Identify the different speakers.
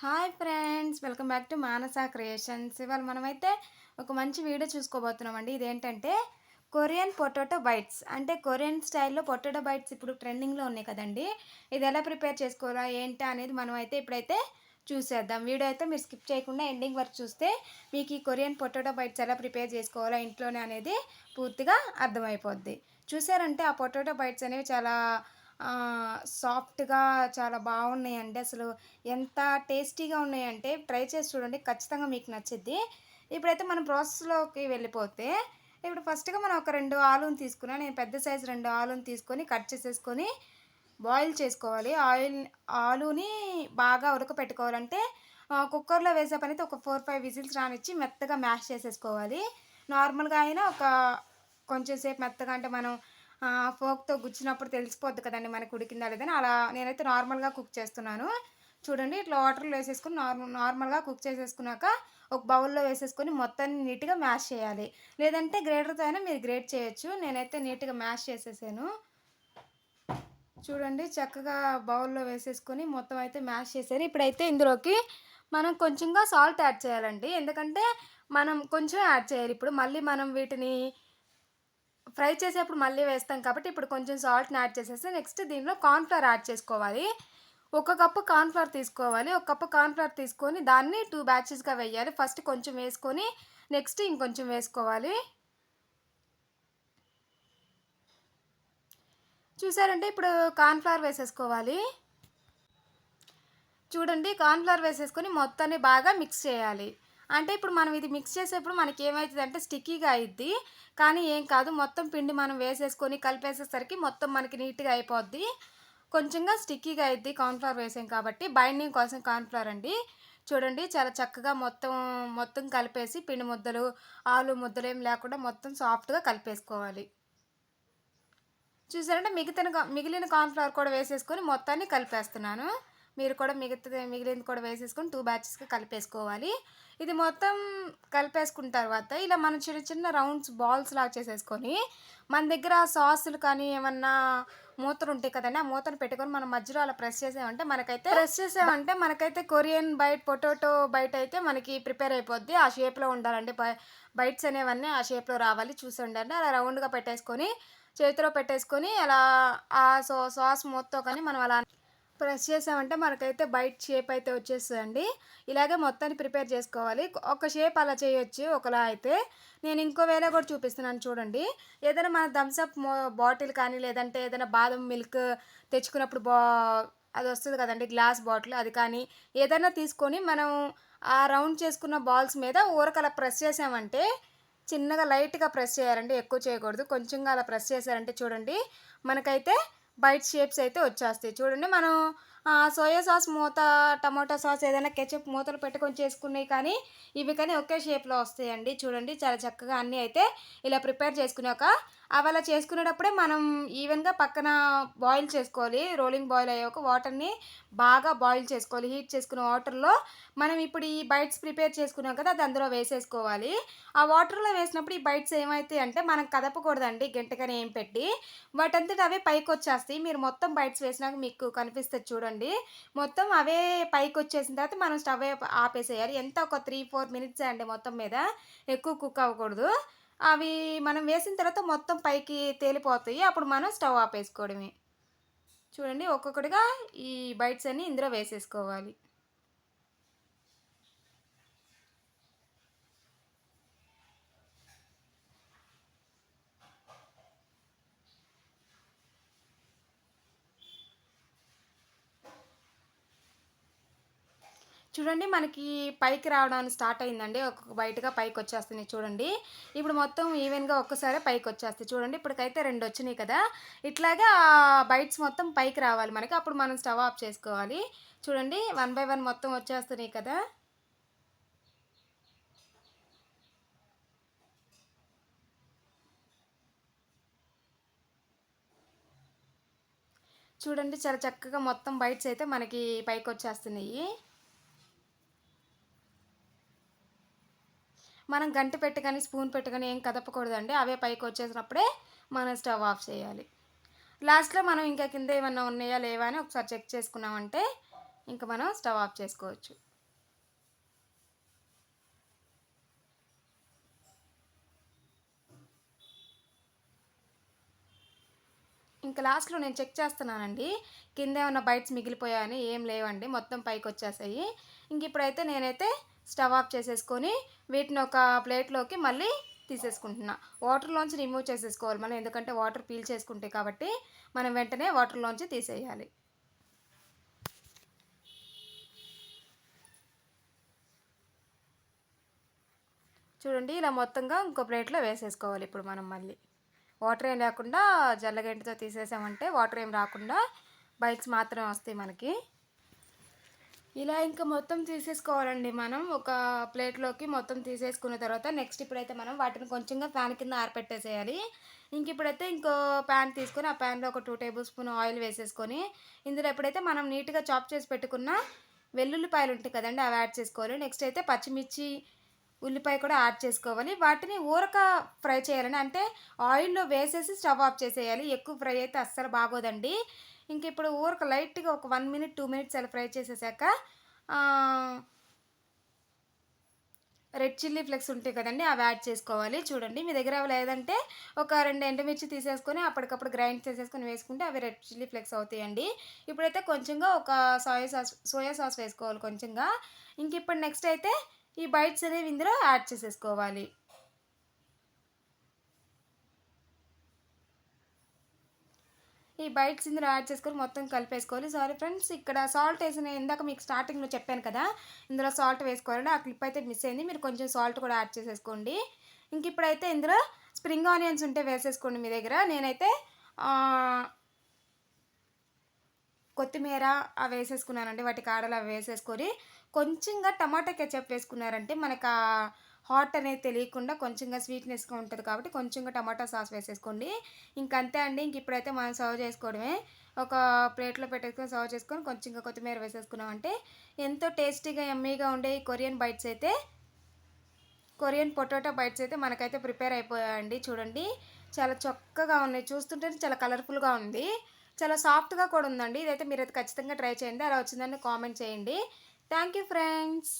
Speaker 1: Hi friends, welcome back to Manasa creations. ఇవాళ మనమైతే ఒక మంచి వీడియో చూసుకోబోతున్నామండి. ఇదేంటంటే కొరియన్ పొటాటో బైట్స్, అంటే కొరియన్ స్టైల్లో పొటాటో బైట్స్ ఇప్పుడు ట్రెండింగ్లో ఉన్నాయి కదండి. ఇది ఎలా ప్రిపేర్ చేసుకోవాలా ఏంటా అనేది మనమైతే ఇప్పుడైతే చూసేద్దాం. వీడియో అయితే మీరు స్కిప్ చేయకుండా ఎండింగ్ వరకు చూస్తే మీకు ఈ కొరియన్ పొటాటో బైట్స్ ఎలా ప్రిపేర్ చేసుకోవాలా ఇంట్లోనే అనేది పూర్తిగా అర్థమైపోద్ది. చూసారంటే ఆ పొటాటో బైట్స్ అనేవి చాలా సాఫ్ట్గా చాలా బాగున్నాయండి. అసలు ఎంత టేస్టీగా ఉన్నాయంటే ట్రై చేసి చూడండి, ఖచ్చితంగా మీకు నచ్చిద్ది. ఇప్పుడైతే మనం ప్రాసెస్లోకి వెళ్ళిపోతే, ఇప్పుడు ఫస్ట్గా మనం ఒక 2 ఆలూని తీసుకున్నాను. నేను పెద్ద సైజు 2 ఆలూని తీసుకొని కట్ చేసేసుకొని బాయిల్ చేసుకోవాలి. ఆలూని బాగా ఉడకపెట్టుకోవాలంటే కుక్కర్లో వేసే పనైతే ఒక 4, 5 విజిల్స్ రానిచ్చి మెత్తగా మ్యాష్ చేసేసుకోవాలి. నార్మల్గా అయినా ఒక కొంచెం సేపు మెత్తగా, అంటే మనం ఫోక్‌తో గుచ్చినప్పుడు తెలిసిపోద్ది కదండీ మనకు ఉడికిందా లేదని. అలా నేనైతే నార్మల్‌గా కుక్ చేస్తున్నాను. చూడండి, ఇట్లా వాటర్‌లో వేసేసుకొని నార్మల్‌గా కుక్ చేసేసుకున్నాక ఒక బౌల్‌లో వేసేసుకొని మొత్తాన్ని నీట్‌గా మ్యాష్ చేయాలి. లేదంటే గ్రేటర్‌తో అయినా మీరు గ్రేట్ చేయొచ్చు. నేనైతే నీట్‌గా మ్యాష్ చేసేసాను. చూడండి, చక్కగా బౌల్‌లో వేసేసుకొని మొత్తం అయితే మ్యాష్ చేశాను. ఇప్పుడైతే ఇందులోకి మనం కొంచెంగా సాల్ట్ యాడ్ చేయాలండి. ఎందుకంటే మనం కొంచెం యాడ్ చేయాలి. ఇప్పుడు మళ్ళీ మనం వీటిని ఫ్రై చేసేప్పుడు మళ్ళీ వేస్తాం కాబట్టి ఇప్పుడు కొంచెం సాల్ట్‌ని యాడ్ చేసేసి నెక్స్ట్ దీనిలో కార్న్ ఫ్లోర్ యాడ్ చేసుకోవాలి. ఒక కప్పు కార్న్ ఫ్లోర్ తీసుకోవాలి. ఒక కప్పు కార్న్ ఫ్లోర్ తీసుకొని దాన్ని 2 బ్యాచెస్‌గా వేయాలి. ఫస్ట్ కొంచెం వేసుకొని నెక్స్ట్ ఇంకొంచెం వేసుకోవాలి. చూసారంటే ఇప్పుడు కార్న్ ఫ్లోర్ వేసేసుకోవాలి. చూడండి, కార్న్ ఫ్లోర్ వేసేసుకొని మొత్తాన్ని బాగా మిక్స్ చేయాలి. అంటే ఇప్పుడు మనం ఇది మిక్స్ చేసేప్పుడు మనకి ఏమైతదంటే స్టిక్కీగా అయిద్ది. కానీ ఏం కాదు, మొత్తం పిండి మనం వేసేసుకొని కలిపేసేసరికి మొత్తం మనకి నీట్‌గా అయిపోద్ది. కొంచెంగా స్టిక్కీగా అయిద్ది కార్న్ ఫ్లోర్ వేసాం కాబట్టి. బైండింగ్ కోసం కార్న్ ఫ్లోర్ అండి. చూడండి, చాలా చక్కగా మొత్తం మొత్తం కలిపేసి పిండి ముద్దలు, ఆలు ముద్దలు ఏం లేకుండా మొత్తం సాఫ్ట్‌గా కలిపేసుకోవాలి. చూసారంటే మిగిలిన కార్న్ ఫ్లోర్ కూడా వేసేసుకొని మొత్తాన్ని కలిపేస్తున్నాను. మీరు కూడా మిగిలింది కూడా వేసేసుకొని 2 బ్యాచెస్‌గా కలిపేసుకోవాలి. ఇది మొత్తం కలిపేసుకున్న తర్వాత ఇలా మనం చిన్న చిన్న రౌండ్స్ బాల్స్ లాగా చేసేసుకొని, మన దగ్గర సాసులు కానీ ఏమన్నా మూతలు ఉంటాయి కదండీ! ఆ మూతను పెట్టుకొని మనం మధ్యలో అలా ప్రెస్ చేసామంటే కొరియన్ పొటాటో బైట్ అయితే మనకి ప్రిపేర్ అయిపోద్ది. ఆ షేప్‌లో ఉండాలండి. బైట్స్ అనేవన్నీ ఆ షేప్‌లో రావాలి. చూసుండండి. అలా రౌండ్‌గా పెట్టేసుకొని చేతిలో పెట్టేసుకొని అలా ఆ సాస్ మూతతో కానీ మనం అలా ప్రెస్ చేసామంటే మనకైతే బైట్ షేప్ అయితే వచ్చేస్తదండి. ఇలాగే మొత్తాన్ని ప్రిపేర్ చేసుకోవాలి. ఒక షేప్ అలా చేయొచ్చు ఒకలా అయితే. నేను ఇంకో వేలో కూడా చూపిస్తున్నాను చూడండి. ఏదైనా మన థమ్స్ అప్ బాటిల్ కానీ లేదంటే ఏదైనా బాదం మిల్క్ తెచ్చుకున్నప్పుడు అది వస్తది కదండీ గ్లాస్ బాటిల్, అది కానీ ఏదైనా తీసుకొని మనం ఆ రౌండ్ చేసుకున్న బాల్స్ మీద ఊరకలా ప్రెస్ చేసామంటే, చిన్నగా లైట్‌గా ప్రెస్ చేయాలండి. ఎక్కువ చేయకూడదు. కొంచెంగా అలా ప్రెస్ చేశారంటే చూడండి, మనకైతే బైట్ షేప్స్ అయితే వచ్చేస్తాయి. చూడండి, మనం సోయా సాస్ మూత, టమాటో సాస్ ఏదైనా కెచప్ మూతలు పెట్టుకొని చేసుకున్నయి కానీ, ఇవి కానీ ఒకే షేప్‌లో వస్తాయండి. చూడండి, చాలా చక్కగా అన్నీ అయితే ఇలా ప్రిపేర్ చేసుకున్నాక, అవి అలా చేసుకునేటప్పుడే మనం ఈవెన్‌గా పక్కన బాయిల్ చేసుకోవాలి. రోలింగ్ బాయిల్ అయ్యాక వాటర్‌ని బాగా బాయిల్ చేసుకోవాలి. హీట్ చేసుకున్న వాటర్‌లో మనం ఇప్పుడు ఈ బైట్స్ ప్రిపేర్ చేసుకున్నాం కదా! అది అందులో వేసేసుకోవాలి. ఆ వాటర్‌లో వేసినప్పుడు ఈ బైట్స్ ఏమైతాయంటే మనం కదపకూడదండి గంటెగాని ఏం పెట్టి. వాటంతట అవే పైకొచ్చేస్తాయి. మీరు మొత్తం బైట్స్ వేసినాక మీకు కనిపిస్తది చూడండి. మొత్తం అవే పైకొచ్చేసిన తర్వాత మనం స్టవ్ ఆపేసేయాలి. ఎంత ఒక 3, 4 మినిట్సే అండి మొత్తం మీద. ఎక్కువ కుక్ అవ్వకూడదు. అవి మనం వేసిన తర్వాత మొత్తం పైకి తేలిపోతాయి. అప్పుడు మనం స్టవ్ ఆపేసుకోవడమే. చూడండి, ఒక్కొక్కటిగా ఈ బైట్స్ అన్నీ ఇందులో వేసేసుకోవాలి. చూడండి, మనకి పైకి రావడానికి స్టార్ట్ అయిందండి. ఒక్కొక్క బయటగా పైకొచ్చేస్తున్నాయి చూడండి. ఇప్పుడు మొత్తం ఈవెన్‌గా ఒక్కసారే పైకొచ్చేస్తాయి. చూడండి, ఇప్పటికైతే 2 వచ్చినాయి కదా! ఇట్లాగే బైట్స్ మొత్తం పైకి రావాలి మనకి. అప్పుడు మనం స్టవ్ ఆఫ్ చేసుకోవాలి. చూడండి, వన్ బై వన్ మొత్తం వచ్చేస్తున్నాయి కదా! చూడండి, చాలా చక్కగా మొత్తం బైట్స్ అయితే మనకి పైకొచ్చేస్తున్నాయి. మనం గంటె పెట్టి గాని, స్పూన్ పెట్టి గాని ఏం కదపకూడదండి. అవే పైకొచ్చేసినప్పుడే మనం స్టవ్ ఆఫ్ చేయాలి. లాస్ట్‌లో మనం ఇంకా కింద ఏమన్నా ఉన్నాయా లేవా అని ఒకసారి చెక్ చేసుకున్నామంటే ఇంక మనం స్టవ్ ఆఫ్ చేసుకోవచ్చు. ఇంక లాస్ట్‌లో నేను చెక్ చేస్తున్నానండి. కింద ఏమన్నా బైట్స్ మిగిలిపోయాయని ఏం లేవండి. మొత్తం పైకొచ్చేసాయి. ఇప్పుడైతే నేనైతే స్టవ్ ఆఫ్ చేసేసుకొని వీటిని ఒక ప్లేట్‌లోకి మళ్ళీ తీసేసుకుంటున్నా. వాటర్‌లోంచి రిమూవ్ చేసేసుకోవాలి మనం. ఎందుకంటే వాటర్ పీల్చేసుకుంటాయి కాబట్టి మనం వెంటనే వాటర్‌లోంచి తీసేయాలి. చూడండి ఇలా మొత్తంగా ఇంకో ప్లేట్‌లో వేసేసుకోవాలి ఇప్పుడు మనం మళ్ళీ. వాటర్ ఏం లేకుండా జల్లగంటతో తీసేసామంటే వాటర్ ఏం రాకుండా బైట్స్ మాత్రమే వస్తాయి మనకి. ఇలా ఇంకా మొత్తం తీసేసుకోవాలండి మనం. ఒక ప్లేట్‌లోకి మొత్తం తీసేసుకున్న తర్వాత నెక్స్ట్ ఇప్పుడైతే మనం వాటిని కొంచెంగా ఫ్యాన్ కింద ఆరపెట్టేసేయాలి. ఇప్పుడైతే ఇంకో ప్యాన్ తీసుకొని ఆ ప్యాన్‌లో ఒక 2 టేబుల్ స్పూన్ ఆయిల్ వేసేసుకొని ఇందులో ఎప్పుడైతే మనం నీట్‌గా చాప్ చేసి పెట్టుకున్న వెల్లుల్లిపాయలు ఉంటాయి కదండీ! అవి యాడ్ చేసుకోవాలి. నెక్స్ట్ అయితే పచ్చిమిర్చి, ఉల్లిపాయ కూడా యాడ్ చేసుకోవాలి. వాటిని ఊరక ఫ్రై చేయాలండి. అంటే ఆయిల్‌లో వేసేసి స్టవ్ ఆఫ్ చేసేయాలి. ఎక్కువ ఫ్రై అయితే అస్సలు బాగోదండి. ఇప్పుడు ఊరక లైట్‌గా ఒక 1 మినిట్, 2 మినిట్స్ అలా ఫ్రై చేసేసాక ఆహ్, రెడ్ చిల్లీ ఫ్లేక్స్ ఉంటాయి కదండీ! అవి యాడ్ చేసుకోవాలి. చూడండి మీ దగ్గర అవి లేదంటే ఒక 2 ఎండుమిర్చి తీసేసుకొని అప్పటికప్పుడు గ్రైండ్ చేసేసుకొని వేసుకుంటే అవి రెడ్ చిల్లీ ఫ్లేక్స్ అవుతాయండి. ఇప్పుడైతే కొంచెంగా ఒక సోయా సాస్ వేసుకోవాలి కొంచెంగా. ఇప్పుడు నెక్స్ట్ అయితే ఈ బైట్స్ అనేవి ఇందులో యాడ్ చేసేసుకోవాలి. ఈ బైట్స్ ఇందులో యాడ్ చేసుకొని మొత్తం కలిపేసుకోవాలి. సారీ ఫ్రెండ్స్, ఇక్కడ సాల్ట్ ఏసిన ఇందాక మీకు స్టార్టింగ్‌లో చెప్పాను కదా! ఇందులో సాల్ట్ వేసుకోవాలండి. ఆ క్లిప్ అయితే మిస్ అయింది. మీరు కొంచెం సాల్ట్ కూడా యాడ్ చేసేసుకోండి. ఇప్పుడైతే ఇందులో స్ప్రింగ్ ఆనియన్స్ ఉంటే వేసేసుకోండి మీ దగ్గర. నేనైతే ఆహ్, కొత్తిమీర అవి వేసేసుకున్నానండి. వాటి కాడలు అవి వేసేసుకొని కొంచెంగా టమాటా కెచప్ వేసుకున్నారంటే మనకు హాట్ అనేది తెలియకుండా కొంచెంగా స్వీట్‌నెస్‌గా ఉంటది కాబట్టి కొంచెంగా టమాటా సాస్ వేసేసుకోండి. ఇంకంతే అండి. ఇప్పుడైతే మనం సర్వ్ చేసుకోవడమే. ఒక ప్లేట్‌లో పెట్టేసుకొని సర్వ్ చేసుకొని కొంచెంగా కొత్తిమీర వేసేసుకున్నామంటే ఎంతో టేస్టీగా, యమ్మీగా ఉండే ఈ కొరియన్ పొటాటో బైట్స్ అయితే మనకైతే ప్రిపేర్ అయిపోయాయండి. చూడండి చాలా చక్కగా ఉన్నాయి. చూస్తుంటేనే చాలా కలర్‌ఫుల్‌గా ఉంది. చాలా సాఫ్ట్‌గా కూడా ఉందండి. ఇదైతే మీరైతే ఖచ్చితంగా ట్రై చేయండి. అలా వచ్చిందని కామెంట్ చేయండి. Thank you friends.